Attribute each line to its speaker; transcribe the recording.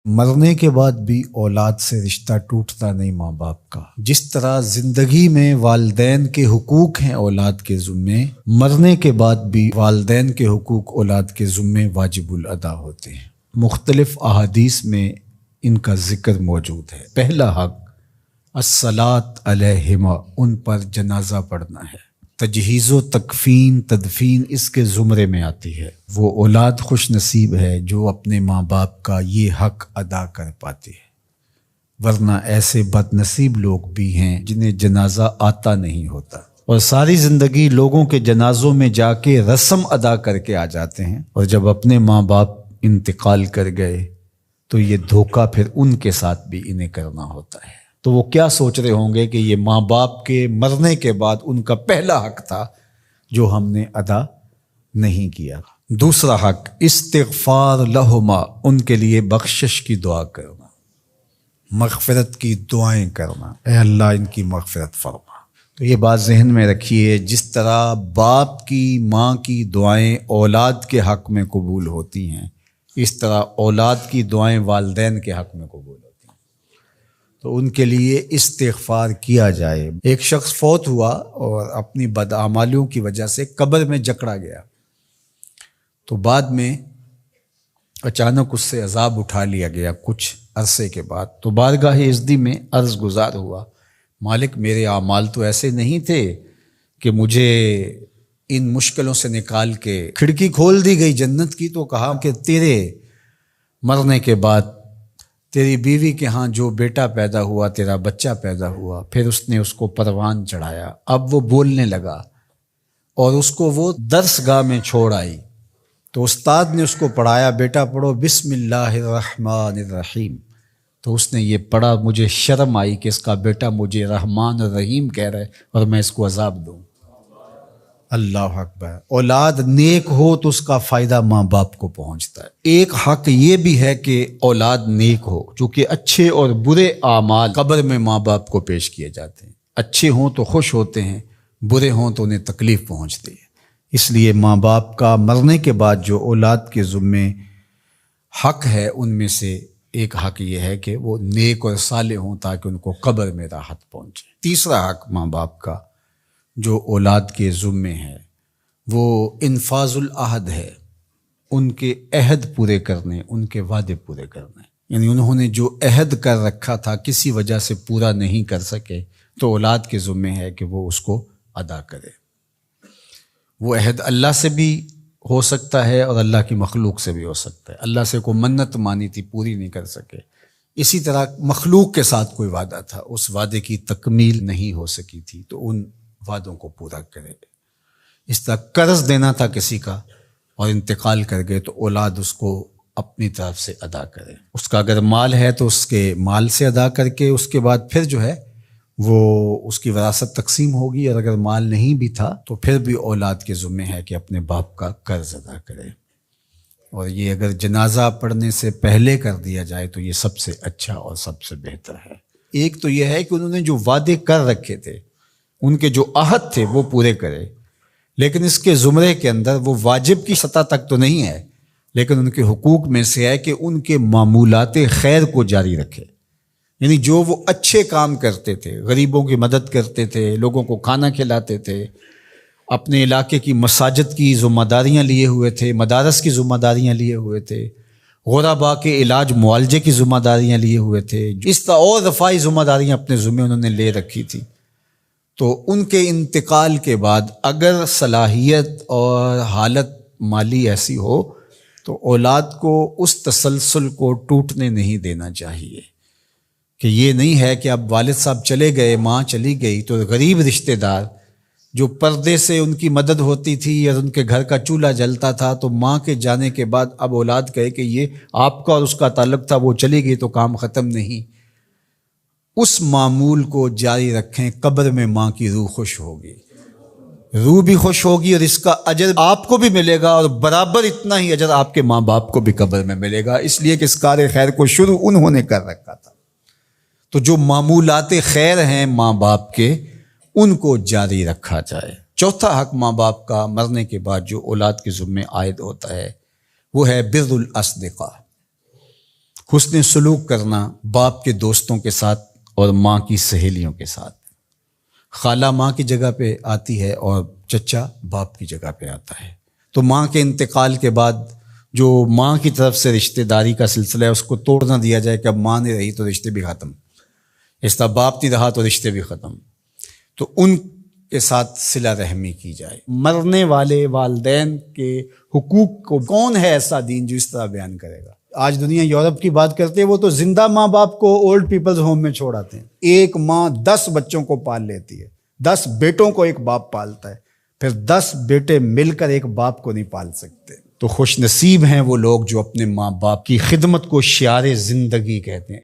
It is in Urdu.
Speaker 1: مرنے کے بعد بھی اولاد سے رشتہ ٹوٹتا نہیں ماں باپ کا۔ جس طرح زندگی میں والدین کے حقوق ہیں اولاد کے ذمے، مرنے کے بعد بھی والدین کے حقوق اولاد کے ذمے واجب الادا ہوتے ہیں۔ مختلف احادیث میں ان کا ذکر موجود ہے۔ پہلا حق الصلاۃ علیہما، ان پر جنازہ پڑھنا ہے۔ تجہیز و تکفین تدفین اس کے زمرے میں آتی ہے۔ وہ اولاد خوش نصیب ہے جو اپنے ماں باپ کا یہ حق ادا کر پاتی ہے، ورنہ ایسے بد نصیب لوگ بھی ہیں جنہیں جنازہ آتا نہیں ہوتا اور ساری زندگی لوگوں کے جنازوں میں جا کے رسم ادا کر کے آ جاتے ہیں، اور جب اپنے ماں باپ انتقال کر گئے تو یہ دھوکہ پھر ان کے ساتھ بھی انہیں کرنا ہوتا ہے۔ تو وہ کیا سوچ رہے ہوں گے کہ یہ ماں باپ کے مرنے کے بعد ان کا پہلا حق تھا جو ہم نے ادا نہیں کیا۔ دوسرا حق استغفار لہما، ان کے لیے بخشش کی دعا کرنا، مغفرت کی دعائیں کرنا، اے اللہ ان کی مغفرت فرما۔ تو یہ بات ذہن میں رکھیے، جس طرح باپ کی ماں کی دعائیں اولاد کے حق میں قبول ہوتی ہیں، اس طرح اولاد کی دعائیں والدین کے حق میں قبول ہوتی ہیں۔ تو ان کے لیے استغفار کیا جائے۔ ایک شخص فوت ہوا اور اپنی بدعمالیوں کی وجہ سے قبر میں جکڑا گیا، تو بعد میں اچانک اس سے عذاب اٹھا لیا گیا کچھ عرصے کے بعد۔ تو بارگاہ عزدی میں عرض گزار ہوا، مالک میرے اعمال تو ایسے نہیں تھے کہ مجھے ان مشکلوں سے نکال کے کھڑکی کھول دی گئی جنت کی، تو کہا کہ تیرے مرنے کے بعد تیری بیوی کے ہاں جو بیٹا پیدا ہوا، تیرا بچہ پیدا ہوا، پھر اس نے اس کو پروان چڑھایا، اب وہ بولنے لگا اور اس کو وہ درس گاہ میں چھوڑ آئی، تو استاد نے اس کو پڑھایا، بیٹا پڑھو بسم اللہ الرحمن الرحیم، تو اس نے یہ پڑھا۔ مجھے شرم آئی کہ اس کا بیٹا مجھے رحمان الرحیم کہہ رہا ہے اور میں اس کو عذاب دوں۔ اللہ اکبر۔ اولاد نیک ہو تو اس کا فائدہ ماں باپ کو پہنچتا ہے۔ ایک حق یہ بھی ہے کہ اولاد نیک ہو، چونکہ اچھے اور برے اعمال قبر میں ماں باپ کو پیش کیے جاتے ہیں۔ اچھے ہوں تو خوش ہوتے ہیں، برے ہوں تو انہیں تکلیف پہنچتی ہے۔ اس لیے ماں باپ کا مرنے کے بعد جو اولاد کے ذمے حق ہے، ان میں سے ایک حق یہ ہے کہ وہ نیک اور صالح ہوں تاکہ ان کو قبر میں راحت پہنچے۔ تیسرا حق ماں باپ کا جو اولاد کے ذمے ہے وہ انفاذ العہد ہے، ان کے عہد پورے کرنے، ان کے وعدے پورے کرنے۔ یعنی انہوں نے جو عہد کر رکھا تھا کسی وجہ سے پورا نہیں کر سکے تو اولاد کے ذمے ہے کہ وہ اس کو ادا کرے۔ وہ عہد اللہ سے بھی ہو سکتا ہے اور اللہ کی مخلوق سے بھی ہو سکتا ہے۔ اللہ سے کوئی منت مانی تھی، پوری نہیں کر سکے، اسی طرح مخلوق کے ساتھ کوئی وعدہ تھا، اس وعدے کی تکمیل نہیں ہو سکی تھی تو ان وعدوں کو پورا کرے۔ اس طرح قرض دینا تھا کسی کا اور انتقال کر گئے تو اولاد اس کو اپنی طرف سے ادا کرے۔ اس کا اگر مال ہے تو اس کے مال سے ادا کر کے اس کے بعد پھر جو ہے وہ اس کی وراثت تقسیم ہوگی، اور اگر مال نہیں بھی تھا تو پھر بھی اولاد کے ذمہ ہے کہ اپنے باپ کا قرض ادا کرے۔ اور یہ اگر جنازہ پڑھنے سے پہلے کر دیا جائے تو یہ سب سے اچھا اور سب سے بہتر ہے۔ ایک تو یہ ہے کہ انہوں نے جو وعدے کر رکھے تھے، ان کے جو عہد تھے وہ پورے کرے، لیکن اس کے زمرے کے اندر وہ واجب کی سطح تک تو نہیں ہے، لیکن ان کے حقوق میں سے ہے کہ ان کے معمولات خیر کو جاری رکھے۔ یعنی جو وہ اچھے کام کرتے تھے، غریبوں کی مدد کرتے تھے، لوگوں کو کھانا کھلاتے تھے، اپنے علاقے کی مساجد کی ذمہ داریاں لیے ہوئے تھے، مدارس کی ذمہ داریاں لیے ہوئے تھے، غرباء کے علاج معالجے کی ذمہ داریاں لیے ہوئے تھے، اس طرح اور رفاہی ذمہ داریاں اپنے ذمہ انہوں نے لے رکھی تھی، تو ان کے انتقال کے بعد اگر صلاحیت اور حالت مالی ایسی ہو تو اولاد کو اس تسلسل کو ٹوٹنے نہیں دینا چاہیے کہ یہ نہیں ہے کہ اب والد صاحب چلے گئے، ماں چلی گئی تو غریب رشتہ دار جو پردے سے ان کی مدد ہوتی تھی اور ان کے گھر کا چولہا جلتا تھا، تو ماں کے جانے کے بعد اب اولاد کہے کہ یہ آپ کا اور اس کا تعلق تھا، وہ چلی گئی تو کام ختم نہیں۔ اس معمول کو جاری رکھیں، قبر میں ماں کی روح خوش ہوگی، روح بھی خوش ہوگی، اور اس کا اجر آپ کو بھی ملے گا اور برابر اتنا ہی اجر آپ کے ماں باپ کو بھی قبر میں ملے گا، اس لیے کہ اس کار خیر کو شروع انہوں نے کر رکھا تھا۔ تو جو معمولات خیر ہیں ماں باپ کے، ان کو جاری رکھا جائے۔ چوتھا حق ماں باپ کا مرنے کے بعد جو اولاد کے ذمے عائد ہوتا ہے وہ ہے بر الاصدقاء، حسن سلوک کرنا باپ کے دوستوں کے ساتھ اور ماں کی سہیلیوں کے ساتھ۔ خالہ ماں کی جگہ پہ آتی ہے اور چچا باپ کی جگہ پہ آتا ہے، تو ماں کے انتقال کے بعد جو ماں کی طرف سے رشتہ داری کا سلسلہ ہے اس کو توڑ نہ دیا جائے کہ اب ماں نہیں رہی تو رشتے بھی ختم، اس طرح باپ نہیں رہا تو رشتے بھی ختم، تو ان کے ساتھ صلہ رحمی کی جائے۔ مرنے والے والدین کے حقوق کو کون ہے ایسا دین جو اس طرح بیان کرے گا؟ آج دنیا یورپ کی بات کرتے ہیں، وہ تو زندہ ماں باپ کو اولڈ پیپلز ہوم میں چھوڑ آتے ہیں۔ ایک ماں 10 بچوں کو پال لیتی ہے، 10 بیٹوں کو ایک باپ پالتا ہے، پھر 10 بیٹے مل کر ایک باپ کو نہیں پال سکتے۔ تو خوش نصیب ہیں وہ لوگ جو اپنے ماں باپ کی خدمت کو شعار زندگی کہتے ہیں۔